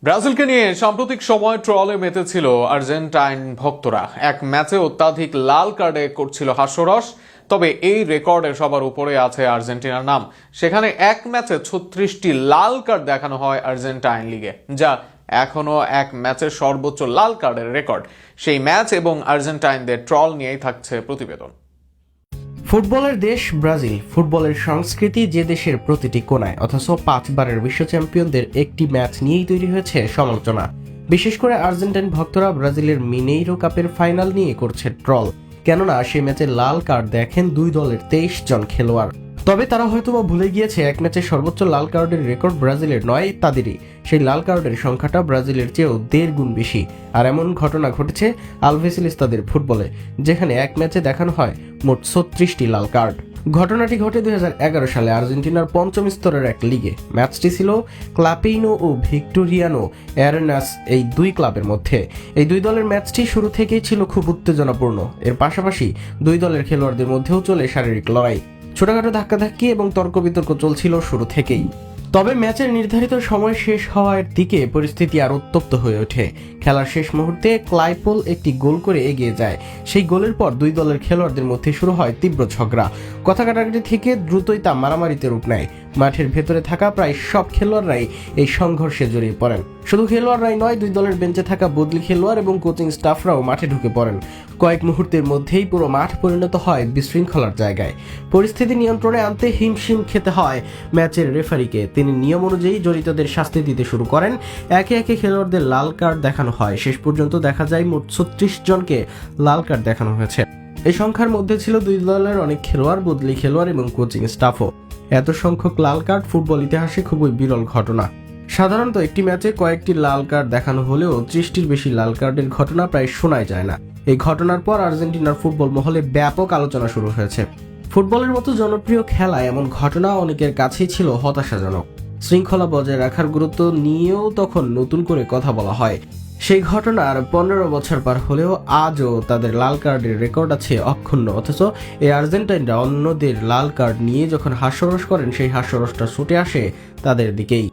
ব্রাজিলকে নিয়ে সাম্প্রতিক সময় ট্রলে মেতেছিল আর্জেন্টাইন ভক্তরা। এক ম্যাচে অত্যাধিক লাল কার্ডে করছিল হাস্যরস। তবে এই রেকর্ডে সবার উপরে আছে আর্জেন্টিনার নাম। সেখানে এক ম্যাচে 36টি লাল কার্ড দেখানো হয় আর্জেন্টাইন লিগে, যা এখনো এক ম্যাচের সর্বোচ্চ লাল কার্ডের রেকর্ড। সেই ম্যাচ এবং আর্জেন্টাইনদের ট্রল নিয়েই থাকছে প্রতিবেদন। ফুটবলের দেশ ব্রাজিল, ফুটবলের সংস্কৃতি যে দেশের প্রতিটি কোণায়, অথচ 5 বারের বিশ্ব চ্যাম্পিয়নদের একটি ম্যাচ নিয়েই তৈরি হয়েছে সমালোচনা। বিশেষ করে আর্জেন্টাইন ভক্তরা ব্রাজিলের মিনেইরো কাপের ফাইনাল নিয়ে করছে ট্রল, কেননা সেই ম্যাচে লাল কার্ড দেখেন দুই দলের 23 জন খেলোয়াড়। তবে তারা হয়তোবা ভুলে গিয়েছে এক ম্যাচে সর্বোচ্চ লাল কার্ডের রেকর্ড ব্রাজিলের নয়, তাদেরই। সেই লাল কার্ডের সংখ্যাটা ব্রাজিলের চেয়েও 1.5 গুণ বেশি। আর এমন ঘটনা ঘটেছে আলভেসিলিস্তাদের ফুটবলে, যেখানে এক ম্যাচে দেখানো হয় মোট 36টি লাল কার্ড। ঘটনাটি ঘটে 2011 সালে আর্জেন্টিনার পঞ্চম স্তরের এক লিগে। ম্যাচটি ছিল ক্লাপেইনো ও ভিক্টোরিয়ানো অ্যারেনাস এই দুই ক্লাবের মধ্যে। এই দুই দলের ম্যাচটি শুরু থেকেই ছিল খুব উত্তেজনাপূর্ণ। এর পাশাপাশি দুই দলের খেলোয়াড়দের মধ্যেও চলে শারীরিক লড়াই, ছোটখাটো ধাক্কাধাক্কি এবং তর্ক বিতর্ক চলছিল শুরু থেকেই। তবে ম্যাচের নির্ধারিত সময় শেষ হওয়ার দিকে পরিস্থিতি আর উত্তপ্ত হয়ে ওঠে। খেলার শেষ মুহূর্তে ক্লাইপোল একটি গোল করে এগিয়ে যায়। সেই গোলের পর দুই দলের খেলোয়াড়দের মধ্যে শুরু হয় তীব্র ঝগড়া। কথা কাটাকাটি থেকে দ্রুতই তা মারামারিতে রূপ নেয়। মাঠের ভেতরে থাকা প্রায় সব খেলোয়াড়রাই এই সংঘর্ষে জড়িয়ে পড়েন। শুধু খেলোয়াড়রাই নয়, দুই দলের বেঞ্চে থাকা বদলি খেলোয়াড় এবং কোচিং স্টাফরাও মাঠে ঢুকে পড়েন। কয়েক মুহূর্তের মধ্যেই পুরো মাঠ পরিণত হয় বিশৃঙ্খলার জায়গায়। পরিস্থিতি নিয়ন্ত্রণে আনতে হিমশিম খেতে হয় ম্যাচের রেফারিকে। তিনি নিয়ম অনুযায়ী জড়িতদের শাস্তি দিতে শুরু করেন। একে একে খেলোয়াড়দের লাল কার্ড দেখানো হয়। শেষ পর্যন্ত দেখা যায় মোট 36 জনকে লাল কার্ড দেখানো হয়েছে। এই সংখ্যার মধ্যে ছিল দুই দলের অনেক খেলোয়াড়, বদলি খেলোয়াড় এবং কোচিং স্টাফও। এত সংখ্যক লাল কার্ড ফুটবল ইতিহাসে খুবই বিরল ঘটনা। সাধারণত একটি ম্যাচে কয়েকটি লাল কার্ড দেখানো হলেও 30টির বেশি লাল কার্ডের ঘটনা প্রায় শোনাই যায় না। এই ঘটনার পর আর্জেন্টিনার ফুটবল মহলে ব্যাপক আলোচনা শুরু হয়েছে। ফুটবলের মতো জনপ্রিয় খেলায় এমন ঘটনা অনেকের কাছেই ছিল হতাশাজনক। শৃঙ্খলা বজায় রাখার গুরুত্ব নিয়েও তখন নতুন করে কথা বলা হয়। সেই ঘটনার 15 বছর পার হলেও আজও তাদের লাল কার্ডের রেকর্ড আছে অক্ষুণ্ণ। অথচ এই আর্জেন্টাইনরা অন্যদের লাল কার্ড নিয়ে যখন হাস্যরস করেন, সেই হাস্যরসটা ছুটে আসে তাদের দিকেই।